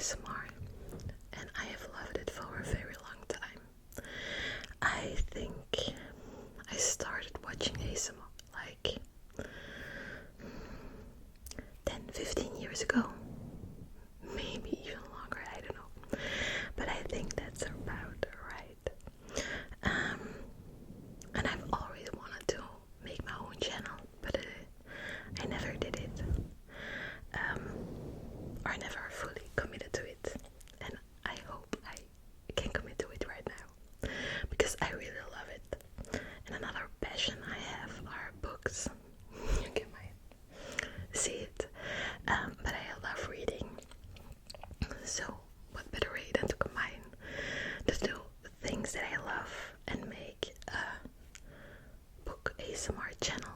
ASMR, and I have loved it for a very long time. I think I started watching ASMR like 10, 15 years ago. Maybe even longer, I don't know. But I think that's about right. And I've always wanted to make my own channel, but I never did it. Or never fully committed to it. And I hope I can commit to it right now, because I really love it. And another passion I have are books. You can see it. But I love reading. So what better way than to combine the two things that I love and make a book ASMR channel.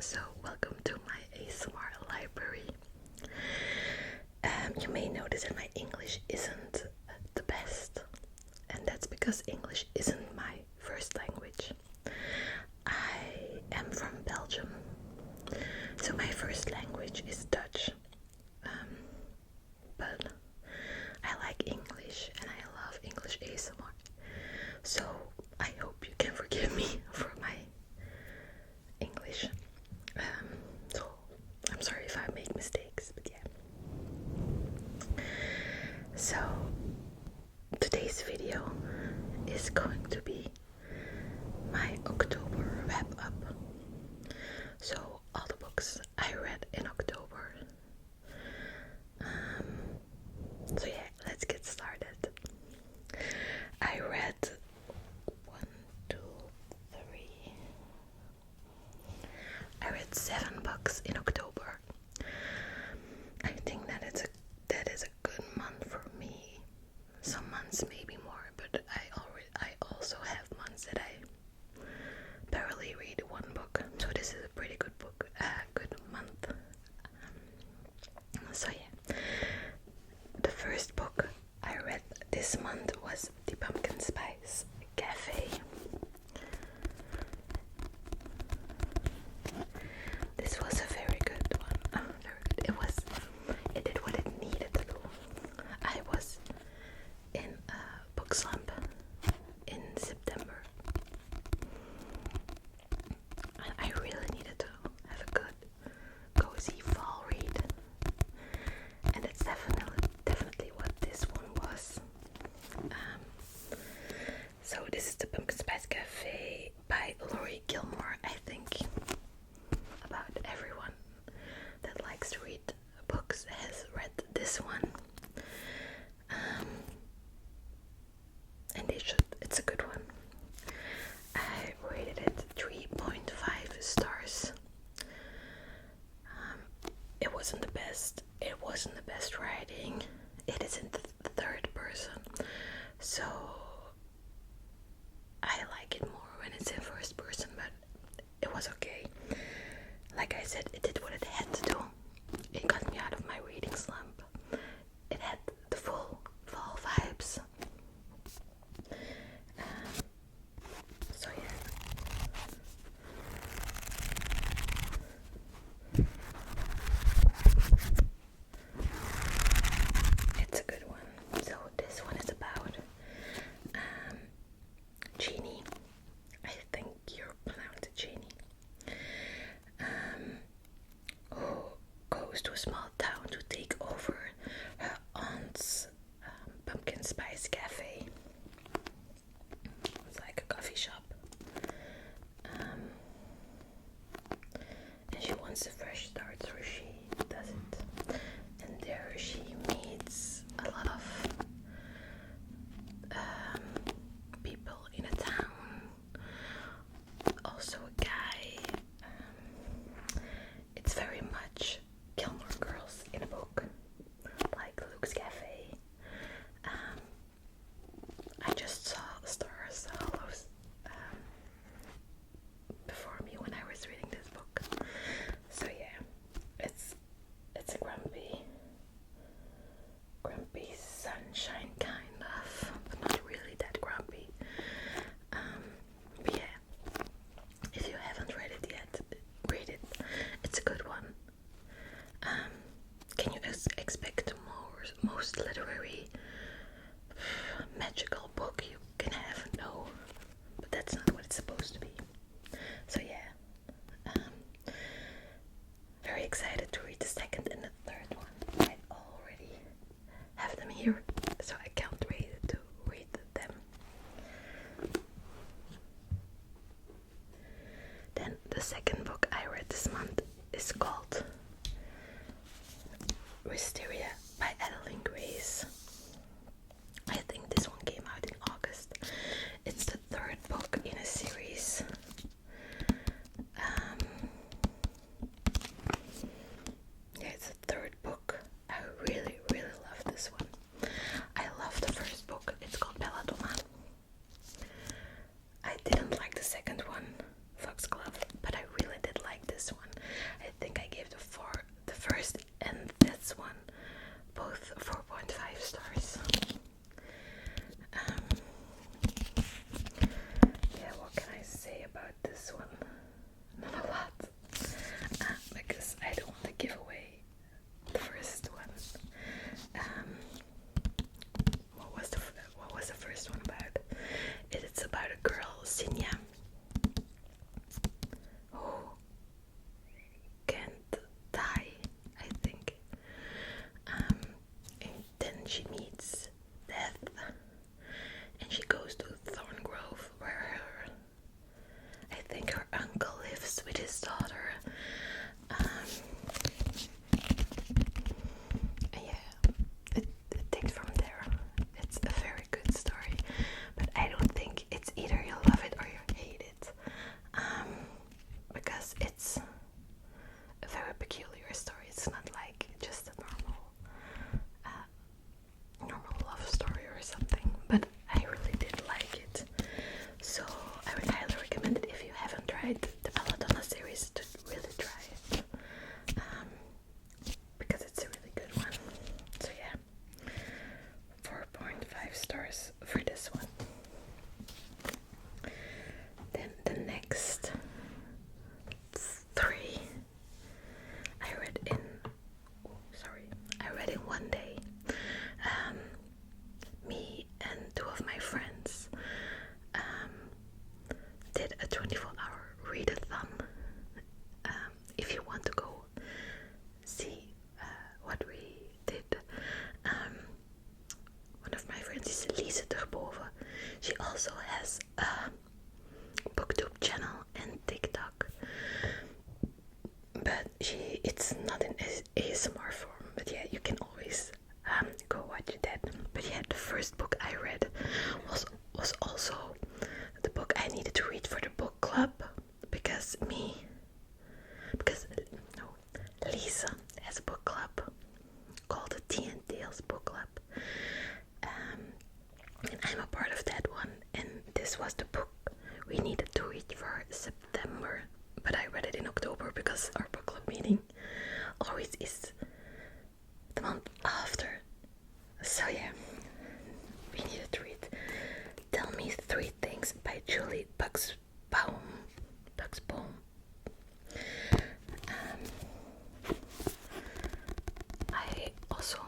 So welcome to my ASMR library. You may notice that my English isn't the best, and that's because English isn't my first language. I am from Belgium, so my first language is Dutch. But I like English and I love English ASMR. So I hope you can forgive me for my English. So I'm sorry if I make mistakes, but yeah. So today's video is going to be my October wrap up. So all the books I read in October. So yeah, let's get started. I read 7 books in October. I think that is a good month for me. Some months maybe more, but I also have months that I barely read one book. So this is a pretty good book, good month. So yeah, the first book I read this month was The Pumpkin Spice Cafe. This was a very good one. Very good. It did what it needed to do. I was in a book slump in September. And I really needed to have a good, cozy fall read. And that's definitely what this one was. So this is The Pumpkin Spice Cafe by Laurie Gilmore. I think about everyone that likes to read books has read this one. And they should. It's a good one. I rated it 3.5 stars. It wasn't the best. It wasn't the best writing. It is in the third person. So I like it more when it's in first person, but it was okay. Like I said, it did what it had to do. It got me out of my reading slump. It had the full fall vibes. So yeah. It's a good one. So this one is about Jeannie. I think you're pronounced Jeannie. Who goes to a small town to take over her aunt's pumpkin spice cafe. It's like a coffee shop. And she wants a fresh start, so she does it. And there she meets a lot of people in a town. Also a guy. It's very much Gilmore Girls. excited to read the second and the third one. I already have them here, so I can't wait to read them. Then the second book I read this month is called Wisteria by Adeline Grace. I think this one came out in August. It's the third book in a series. It's the third book. I really, really love this one. I love the first book. It's called Belladonna. I didn't like the second one, Foxglove, but I really did like this one. I think I gave the first and this one both 4.5 stars. Yeah, what can I say about this one? Not a lot, because I don't want to give away the first one. What was the first one about? It's about a girl, Sinya, who can't die, I think. And then she meets death, and she goes to Thorngrove, where I think her uncle lives with his daughter. Yeah, it takes from there. It's a very good story, but I don't think it's either you love it or you hate it, because it's a very peculiar story. It's not like just a normal love story or something, but I really did like it. So I would highly recommend it if you haven't tried the Belladonna series to really try it, because it's a really good one. So yeah, 4.5 stars for this one. Then the next three I read in one day. Me and two of my friends did a 24-hour readathon. If you want to go see what we did, one of my friends is Lise Terboven. She also has a booktube channel and TikTok, but it's not in ASMR form. But yeah, you can always go watch that. But yeah, the first book I read was also the book I needed to read for the book club, because Lisa has a book club called the Tea and Tales book club, and I'm a part of that one, and this was the book we needed to read for September, but I read it in October because our book club meeting always is the month after. So yeah, we needed to read Tell Me Three Things by Julie Buxbaum. I also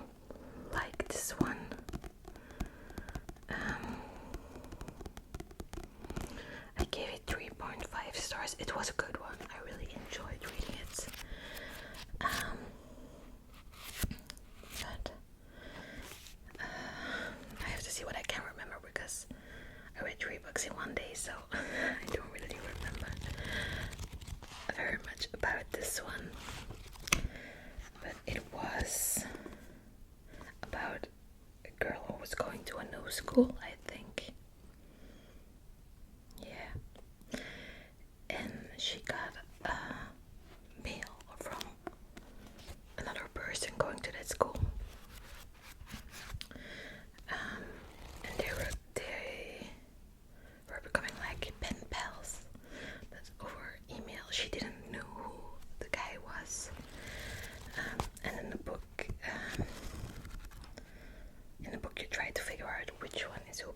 like this one. I gave it 3.5 stars. It was a good one. I really enjoyed reading it. But I have to see what I can remember, because I read 3 books in one day, so I don't really remember very much about this one. But it was about a girl who was going to a new school, I think. Yeah. And she got a mail from another person going to that school. And they were becoming like pen pals, but over email. She didn't know who the guy was. And in the book you try to figure out which one is who.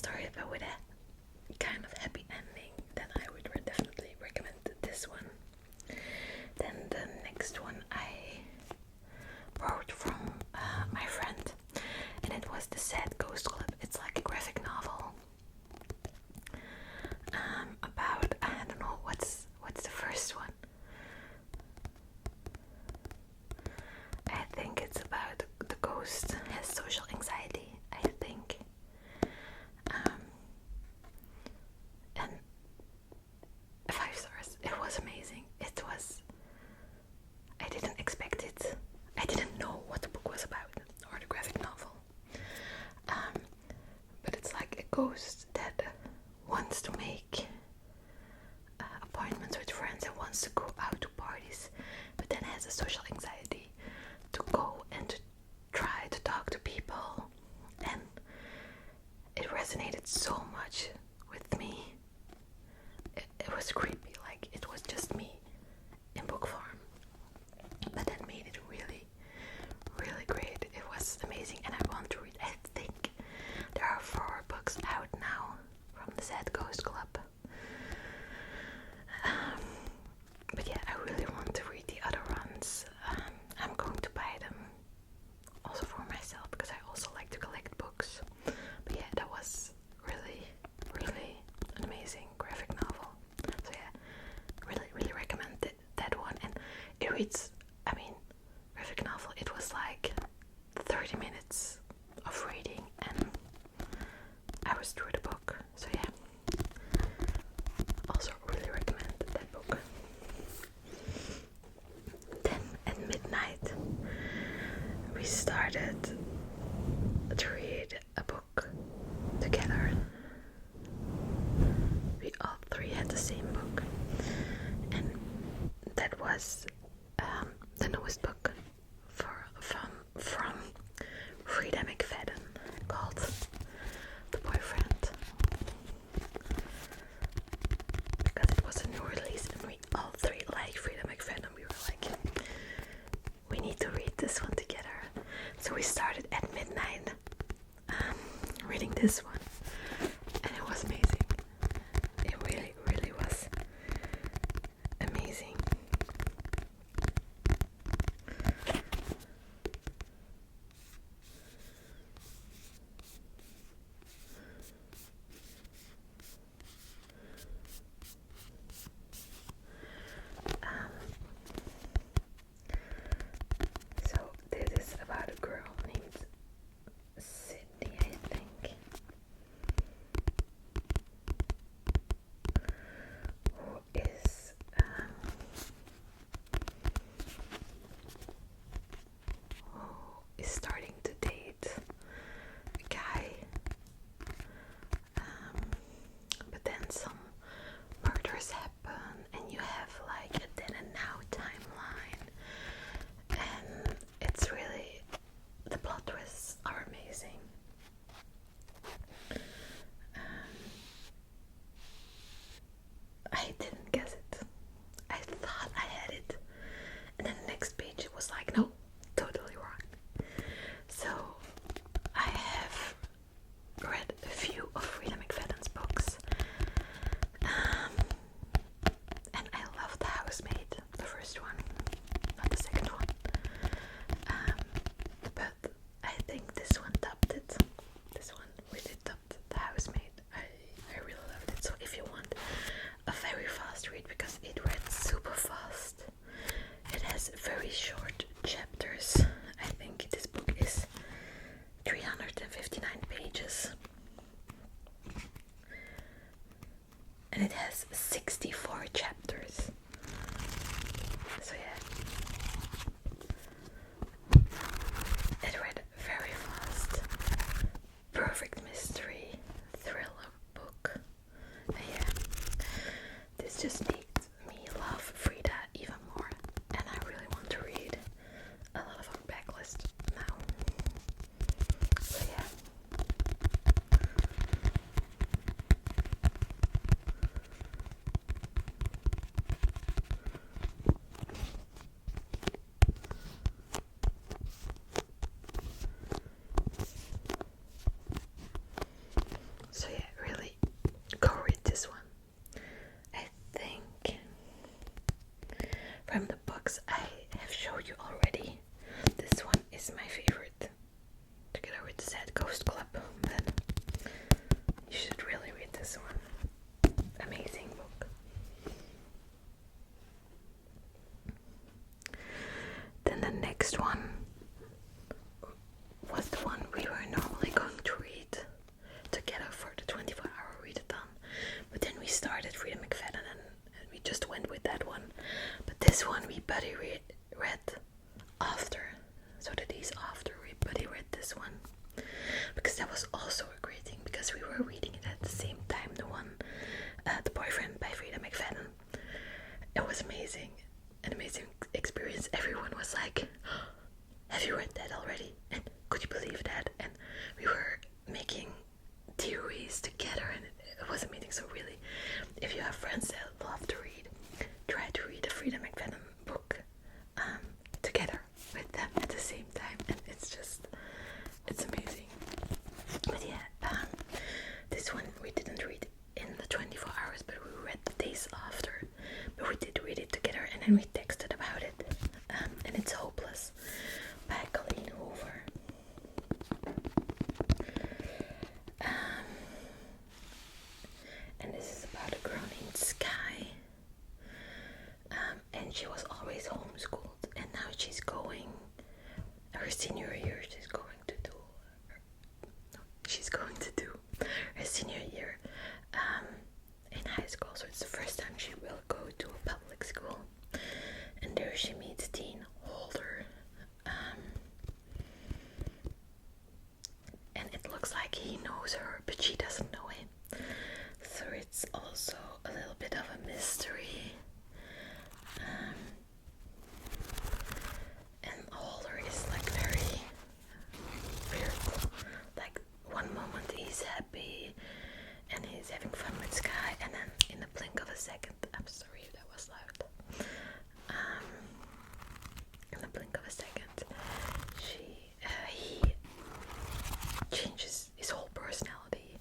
story but with a kind of happy ending, then I would definitely recommend this one. Then the next one I borrowed from my friend, and it was The Sad Ghost Club. It's like a graphic novel about, I don't know, what's the first one? I think it's about the ghost has social anxiety, I think. And 5 stars. It was amazing. I didn't expect it. I didn't know what the book was about, or the graphic novel. But it's like a ghost that wants to make appointments with friends and wants to go out to parties, but then has a social anxiety to go and to try to talk to people. And it resonated so much with me. It was creepy, like it was just me in book form, but that made it really, really great. It was amazing, and I want to read. I think there are 4 books out now from the Sad Ghost Club. But yeah, I really want to read the other ones. I'm going to buy them also for myself because I also like to collect books. But yeah, that was really, really an amazing graphic novel. So yeah, really, really recommend that one. And it reads, graphic novel, it was like 30 minutes of reading and I was through the book. So yeah, also really recommend that book. Then at midnight we started to read a book together. We all 3 had the same book, and that was the newest book from Frida McFadden, called The Boyfriend, because it was a new release and we all 3 like Frida McFadden. We were like, we need to read this one together. So we started at midnight reading this one, and it was amazing. It really, really was amazing. So this is about a girl named Sydney, I think, who is starting to date a guy, but then some murders happen and you have like a then and now timeline, and it's really, the plot twists are amazing. I didn't guess it. I thought I had it, and then the next page it was like, no, totally wrong. So I have read a few of Frida McFadden's books, and I love The Housemaid, the first one, not the second one. But I think this one topped it. This one really topped The Housemaid. I really loved it. So if you want a very fast read, because it read super fast, it has very short chapters. I think this book is 359 pages. And it has 64 chapters. So yeah, it read very fast. Perfect mystery thriller book. And yeah, this just made me love Frida even more, and I really want to read one was the one we were normally going to read together for the 24-hour readathon. But then we started Frida McFadden and we just went with that one. But this one we buddy read after. So the days after we buddy read this one. Because that was also a great thing, because we were reading it at the same time, the one, The Boyfriend by Frida McFadden. It was amazing, an amazing experience. Everyone was like, have you read that already? And could you believe that? And we were making theories together, and it was amazing. So really, if you have friends that love to read, try to read a Frida McFadden book together with them at the same time, and it's amazing. But yeah, this one we didn't read in the 24 hours, but we read the days after. But we did read it together, and then we texted about it. And it's Hopeless by Colleen Hoover. And this is about a girl named Sky. And she was always homeschooled, and now she's going, her senior year, she's going to do her senior year in high school. So it's the first time she will go to a public school, and there she meets Dean Holder, and it looks like he knows her, but she doesn't know him. So it's also a little bit of a mystery. And Holder is like very weird. Like one moment he's happy and he's having fun with Sky, and then in the blink of a second, I'm sorry if that was loud. In the blink of a second, he changes his whole personality,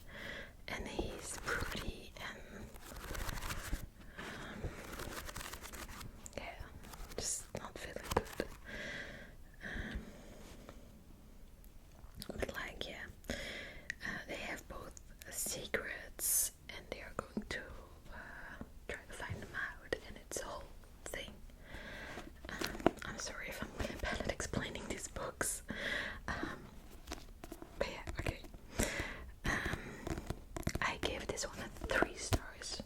and he's broody and yeah, just not feeling good. But like, yeah, they have both secrets, and they are going to try to find them out, and it's a whole thing. I'm sorry if I'm really bad at explaining these books. But yeah, okay. I gave this one a 3 stars.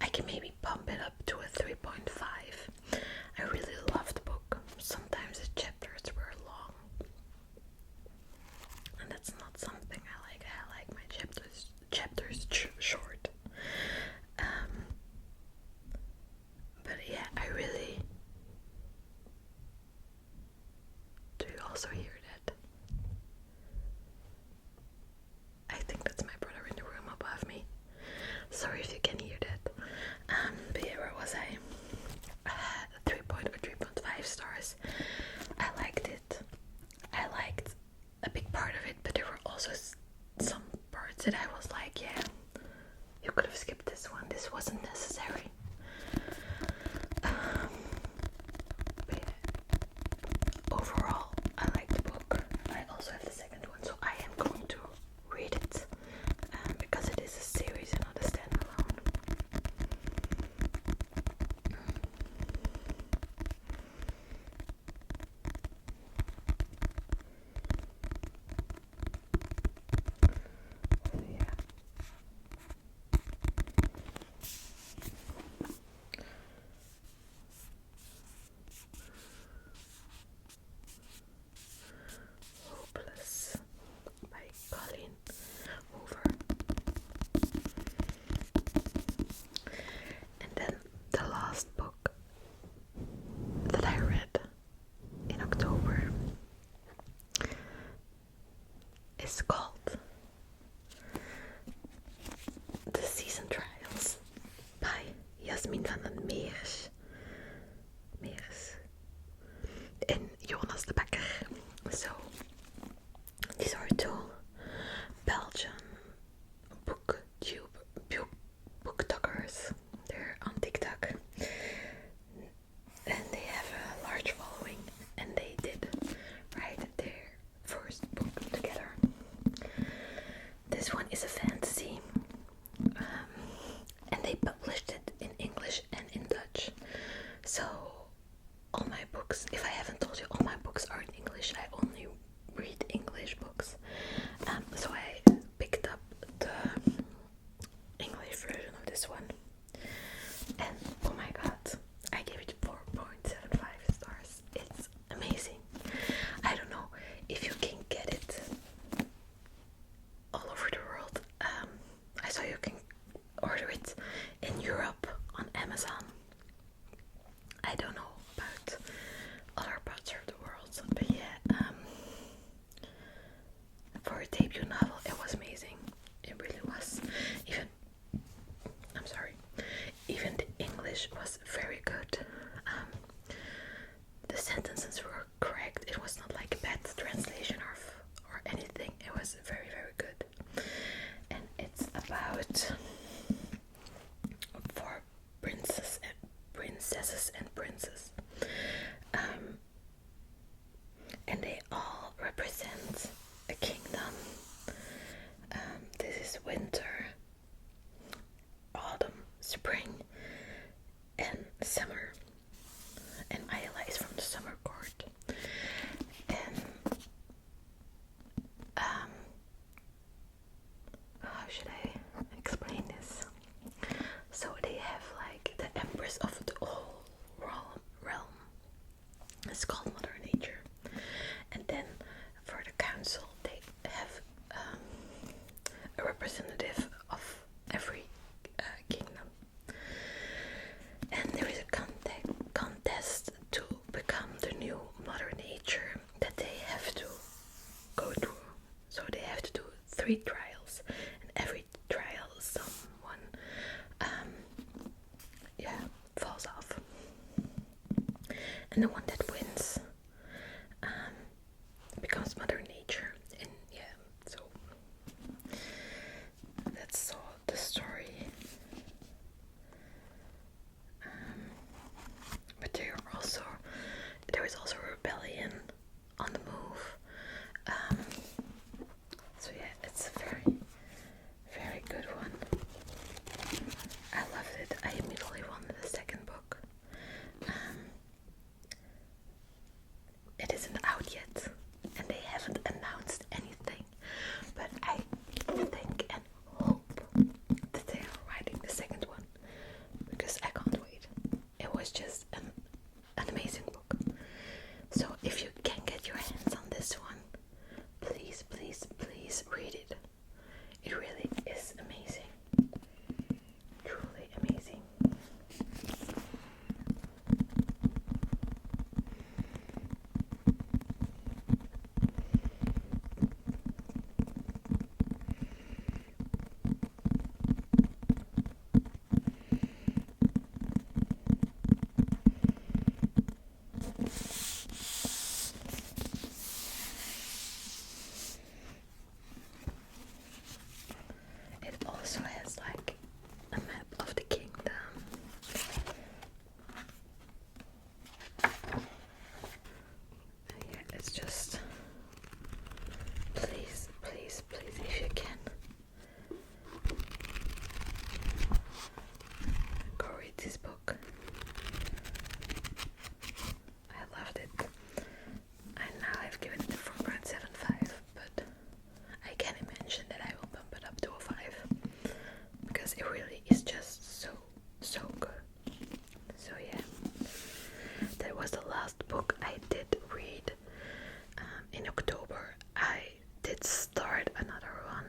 I can maybe bump it up to a 3.5. I really loved the book. Sometimes the chapters were long, and that's not something I like. I like my chapters short. But yeah, I really. Do you also hear that? I think that's my brother in the room above me. Sorry if you can hear that. But yeah, where was I? 3.5 stars. I liked it. I liked a big part of it, but there were also some parts that I was like, yeah, you could have skipped this one. This wasn't necessary. But yeah, overall, I like the book. I also have the second one, so I am going to read it because it is a series and not a standalone. So yeah. is called Mother Nature. And then for the council, they have a representative of every kingdom. And there is a contest to become the new Mother Nature that they have to go through. So they have to do 3 trials, and every trial someone falls off. And the one that wins becomes Mother Nature. And so that's all the story. But there is also a rebellion on the move. So it's a very, very good one. I loved it. I immediately wanted the second book. It isn't out yet, and they haven't announced anything, but I think and hope that they are writing the second one, because I can't wait. It was just an amazing book. So if you can get your hands on this one, please, please, please read it. It really is amazing. Truly amazing. It also has like a map of the kingdom. Yeah, it's just, please, please, please, if you can, go read this book. I loved it. I now have given it a 4.75, but I can imagine that I will bump it up to a 5, because it really is just so good. So yeah, that was the last book I did read. In October I did start another one.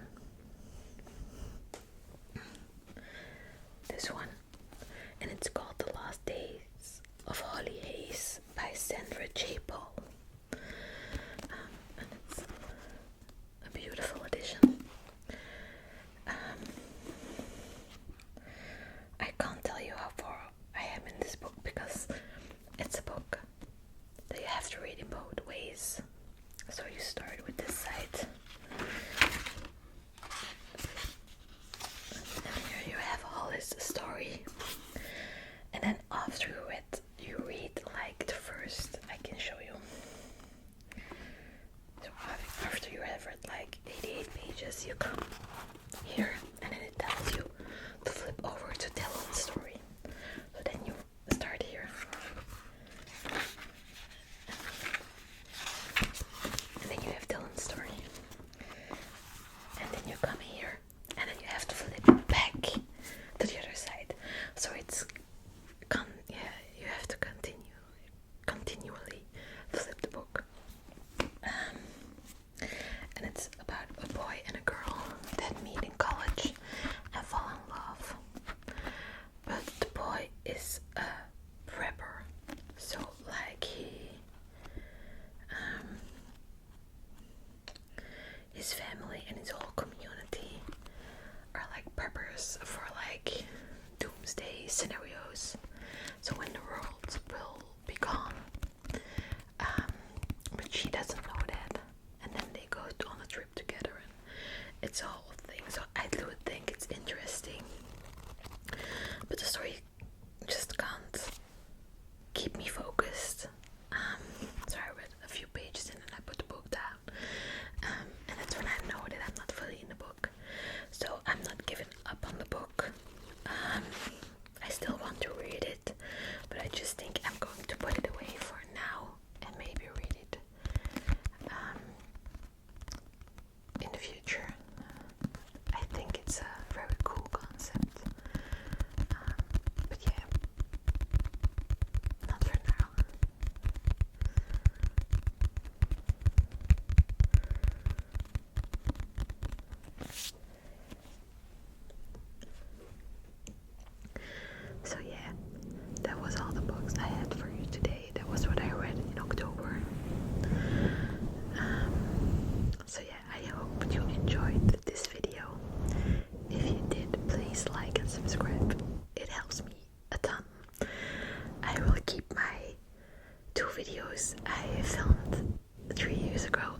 This one, and it's called The Last Days of Holly Hayes by Sandra J. Paul. And it's a beautiful edition. I can't tell you how far I am in this book, because it's a book that you have to read in both ways. So you start with this side, and here you have Holly's story, and then after it you read like the first, I can show you. So after you have read like 88 pages, you come here, and then it tells you to flip over to Dylan's story. So then you start here, and then you have Dylan's story, and then you come here, and then you have to flip back to the other side. So it's you have to continually flip the book. And it's about a boy and a girl that meet in college and fall in love. But the boy is a prepper, so like his family and his whole community are like preppers for like doomsday scenarios. So when the world will be gone, but she doesn't know that, and then they go on a trip together, and it's a whole thing. So I do think it's interesting, but the story just can't keep me focused. So I read a few pages and then I put the book down, and that's when I know that I'm not fully in the book. So I'm not giving up on the book. I still want to read it, but I just think I'm going to put it away for now and maybe read it filmed 3 years ago,